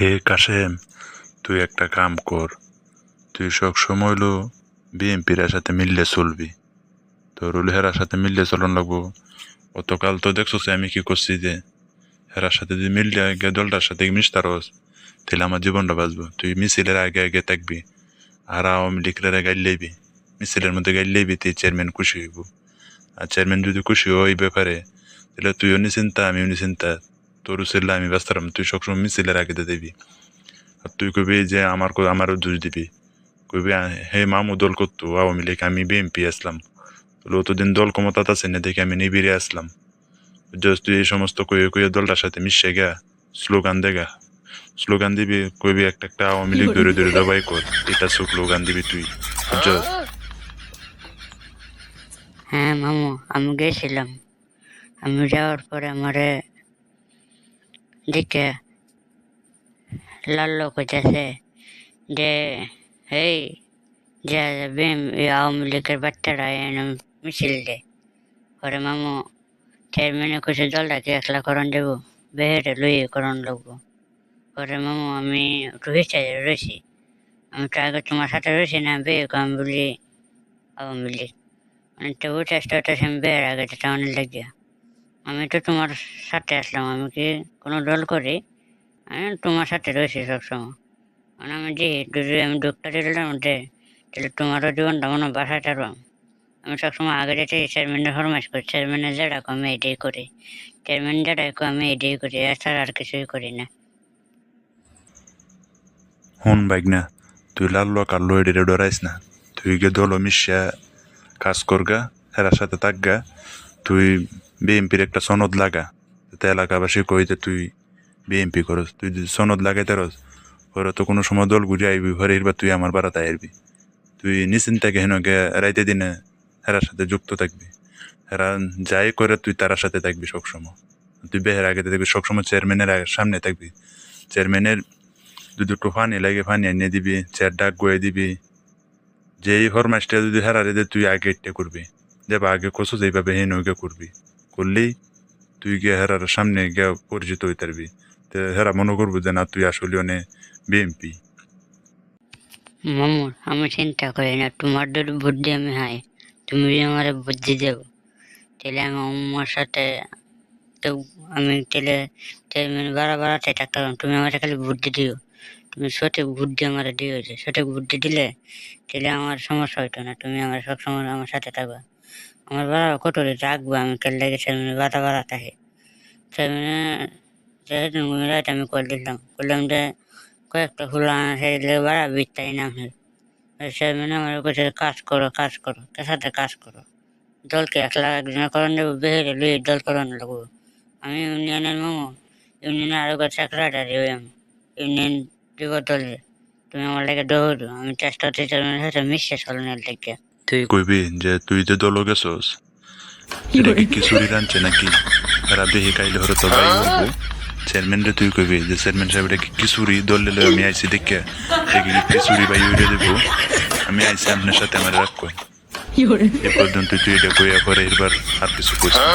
হে কাশেম, তুই একটা কাম কর। তুই সব সময় হলো বিএনপির সাথে মিললে চলবি। তোর হলো হেরার সাথে মিললে চলন লাগবো। অতকাল তো দেখছোস আমি কি করছি, যে হেরার সাথে যদি মিললে আগে দলটার সাথে মিশতারস, তাহলে আমার জীবনটা বাঁচবো। তুই মিছিলের আগে আগে থাকবি, আর আওয়ামী লীগের গাইল লইবি। মিছিলের মধ্যে গাইল লইবি, তুই চেয়ারম্যান খুশি হইব। আর চেয়ারম্যান যদি খুশি হয় এই ব্যাপারে, তাহলে তুইও নিশ্চিন্তা আমিও নিশ্চিন্তা। তোর ছেলে আমি বাঁচতাম, তুই সবসময় মিছিলের আগে দিবি। আর তুই কবি যে আমারও দোষ দিবি, কবি হে মামু দল করতো আওয়ামী লীগ, আমি বিএনপি আসলাম। অতদিন দল ক্ষমতা আছে না দেখে আমি নিবিড়ে আসলাম। জাস্ট তুই এই সমস্ত কয়ে কয়ে দলটার সাথে মিশে গা, স্লোগান দিবি, কবি একটা একটা আওয়ামী লীগ ধরে ধরে জবাই কর, এটা স্লোগান দিবি তুই। বুঝছস? হ্যাঁ মামু, আমি গেছিলাম। আমি যাওয়ার পরে আমারে দেখে লাল্লো কইতাছে যে এই যে আওয়ামী লীগের বাচ্চারা এনে মিছিল দে। পরে মামু চেয়ারম্যানে কইছে দলটাকে একলা করণ দেবো, বেহেরে লইয়ে করণ লাগবো। পরে মামু আমি রয়েছি, আমি তো আগে তোমার সাথে রয়েছি না, বেয়ে আমি বলি আওয়ামী লীগ মানে তবু চেষ্টা হইতেছে আমি বেয়ের আগে যেটা অনেক লাগিয়া। আমি তো তোমার সাথে আসলাম, আমি কি কোনো দল করি? আমি তোমার সাথে রয়েছি সবসময়। মানে আমি যদি আমি ঢুকতে দিলাম মধ্যে, তাহলে তোমারও জীবনটা মনে বাসায় থাকলাম। আমি সবসময় আগে যেতে চেয়ারম্যানের ফরমাইশ করি, চেয়ারম্যানের যেটা আমি এটাই করি, চেয়ারম্যান যেটা আমি এটাই করি, এছাড়া আর কিছুই করি না। হন বাইক না, তুই লাল্লো কাল্লো এডে ডরাইস না। তুই গে দল মিশা কাজ করগা, হেরার সাথে থাকগা। তুই বিএনপির একটা সনদ লাগা, যাতে এলাকাবাসী কইতে তুই বিএনপি করস। তুই যদি সনদ লাগাইতে রস, ওরা তো কোনো সময় দল ঘুরে আইবি, ঘরে বা তুই আমার বাড়াতে আইবি। তুই নিশ্চিন্তাকে হেন গে রাইতে দিনে হেরার সাথে যুক্ত থাকবি। হেরা যাই করে তুই তার সাথে থাকবি সবসময়। তুই বেহের আগে থাকবি সবসময়, চেয়ারম্যানের সামনে থাকবি। চেয়ারম্যানের যদি একটু ফানি লাগে ফানি এনে দিবি, চেয়ার ডাক গয়ে দিবি। যেই ফরমাইশটা যদি হেরারে দে তুই আগে এটা করবি, যেবা আগে কষো যেইভাবে হেন ওইকে করবি। করলেই তুই গিয়ে হেরার সামনে গিয়ে পরিচিত হইতে পারবি। তো হেরা মনে করবো যে না, তুই আসলে অনেক বিএমপি। মামু আমি চিন্তা করি না, তোমার যদি বুদ্ধি আমি হাই, তুমি যদি আমার বুদ্ধি দেব, তাহলে আমি আমার সাথে তো আমি তাহলে মানে বাড়াতে থাকতাম। তুমি আমার খালি বুদ্ধি দিও, তুমি সঠিক বুদ্ধি আমার দিও, যে সঠিক বুদ্ধি দিলে তাহলে আমার সমস্যা হইতো না। তুমি আমার সবসময় আমার সাথে থাকবা, আমার বাড়া কটরে রাখবো। আমি কেলে গেছে বাড়া থাকে রাইট আমি করলাম যে কয়েকটা ফুল আনা বাড়া বিত্তাই না। চেয়ারম্যান আমার কাছে কাজ করো তার সাথে কাজ করো, দলকে একলা একজনের করণ দেবো, বেহেরে লুই দল করণ লাগবো। আমি ইউনিয়নের মামু, ইউনিয়নের আরো সেক্রেটারি হই আমি, ইউনিয়ন দিব দলে। তুমি আমার লাগে দৌড়ো, আমি চেষ্টা করতে চেয়ারম্যানের সাথে মিশে চলনের লেগে। তুই কইবি যে তুই যে দল গেছস, এটা কি খিচুড়ি রাঁধছে নাকি? এরা বেহে কাইলে হরে তোর ভাই বলবো। চেয়ারম্যান রে তুই কইবি যে চেয়ারম্যান সাহেব এটা কি খিচুড়ি দল লেলে আমি আইছি দেখে, এটা কি খিচুড়ি ভাই উইরে দেবো, আমি আইছি আপনার সাথে আমার রাখ কই। এ পর্যন্ত তুই এটা কইয়া পরে এবার আর কিছু কইস না।